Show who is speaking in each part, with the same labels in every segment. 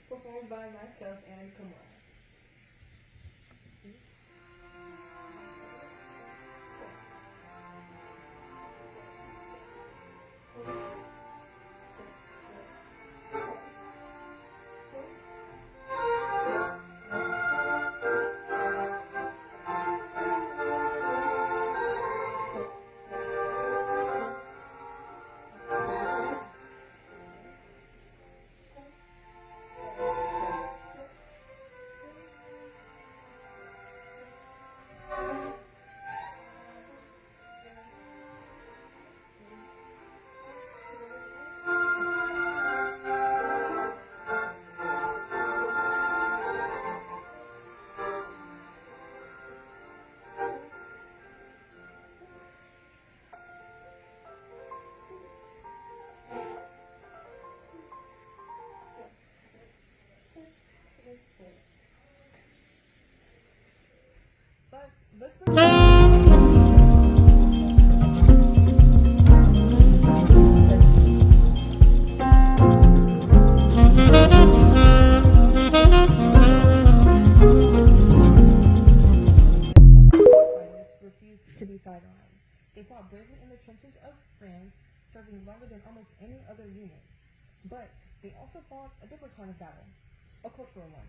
Speaker 1: performed by myself and Kamara. But refused to be sidelined. They fought bravely in the trenches of France, serving longer than almost any other unit. But they also fought a different kind of battle, a cultural one.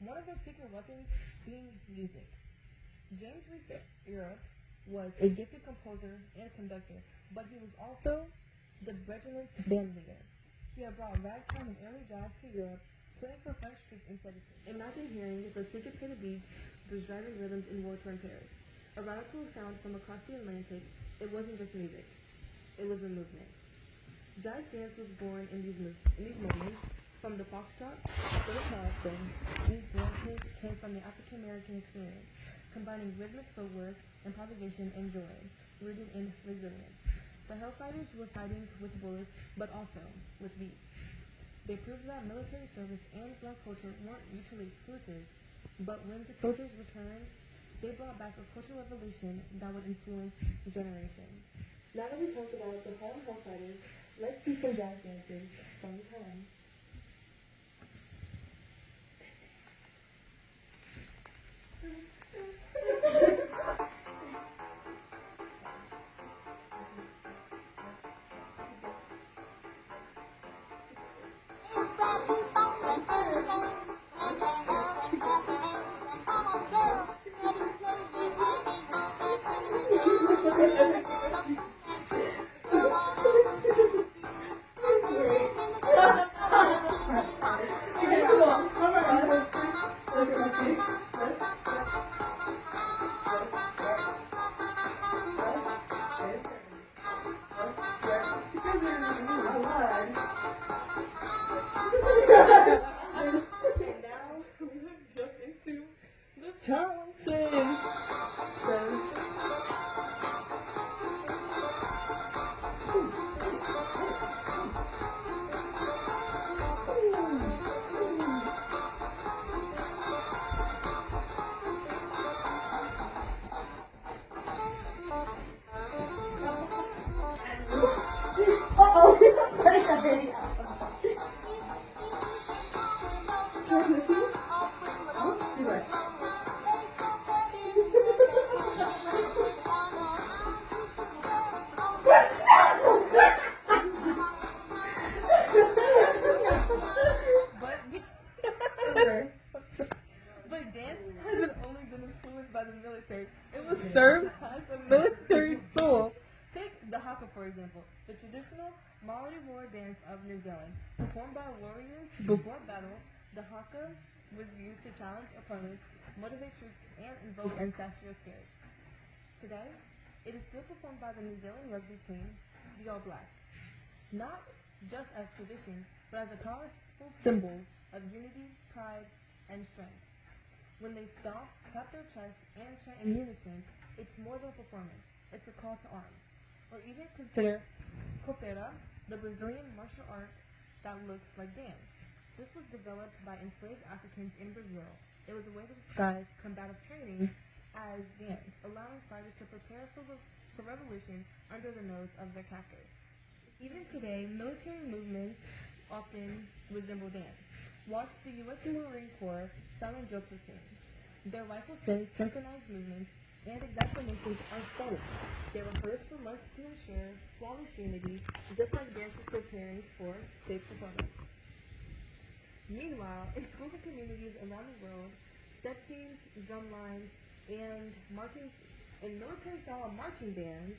Speaker 1: One of their secret weapons being music. James Reese Europe was a gifted composer and conductor, but he was also the regiment's band leader. He had brought ragtime and early jazz to Europe, playing for French troops in service. Imagine hearing the syncopated beats, those driving rhythms in war-torn Paris. A radical sound from across the Atlantic, it wasn't just music, it was a movement. Jazz dance was born in these moments, from the foxtrot to the charleston. These dances came from the African American experience, combining rhythmic footwork, improvisation, and joy, rooted in resilience. The Hellfighters were fighting with bullets, but also with beats. They proved that military service and black culture weren't mutually exclusive, but when the soldiers returned, they brought back a cultural revolution that would influence generations. Now that we talked about the Harlem Hellfighters, let's see some jazz dances from the time. And now we're gonna jump into the Charleston. Uh-oh, But dance hasn't only been influenced by the military, it was served as a military tool. Take the haka, for example, the traditional Maori war dance of New Zealand. Performed by warriors before battle, the haka was used to challenge opponents, motivate troops, and invoke ancestral spirits. Today, it is still performed by the New Zealand rugby team, the All Blacks. Not just as tradition, but as a powerful symbol of unity, pride, and strength. When they stomp, tap their chests, and chant in unison, it's more than a performance. It's a call to arms. Or even consider capoeira, the Brazilian martial art that looks like dance. This was developed by enslaved Africans in Brazil. It was a way to disguise combative training as dance, allowing fighters to prepare for revolution under the nose of their captors. Even today, military movements often resemble dance. Watch the U.S. Marine Corps silent drill platoon. Their rifle sends synchronized movements and exact formations are studied. They rehearse for months to ensure flawless unity, just like dancers preparing for stage performance. Meanwhile, in schools and communities around the world, step teams, drum lines, and marching and military-style marching bands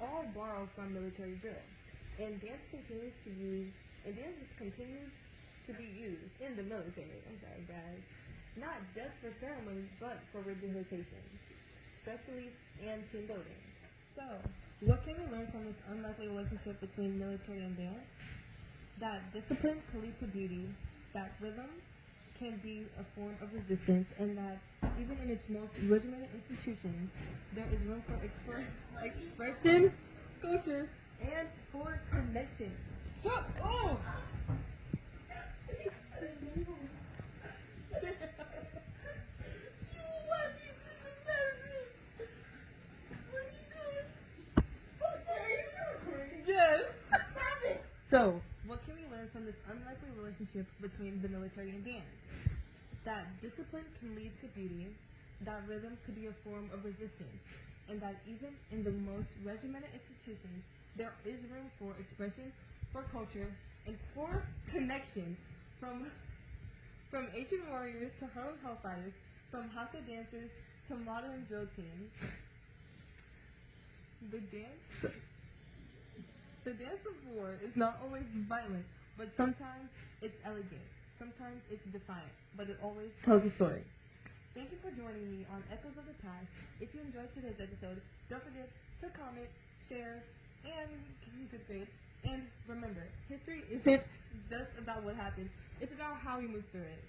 Speaker 1: all borrow from military drill, and dance continues to be used in the military. I'm sorry, guys, not just for ceremonies, but for rehabilitation, especially and team building. So, what can we learn from this unlikely relationship between military and dance? That discipline can lead to beauty, that rhythm can be a form of resistance, and that even in its most regimented institutions, there is room for expression, culture, and for connection. Shut up! Yes. So, what can we learn from this unlikely relationship between the military and dance? That discipline can lead to beauty, that rhythm could be a form of resistance, and that even in the most regimented institutions, there is room for expression, for culture, and for connection. From ancient warriors to Harlem Hellfighters, from haka dancers to modern drill teams, the dance the dance of war is not always violent, but sometimes it's elegant. Sometimes it's defiant, but it always tells a story. Thank you for joining me on Echoes of the Past. If you enjoyed today's episode, don't forget to comment, share, and give me a good grade. And remember, history isn't just about what happened, it's about how we move through it.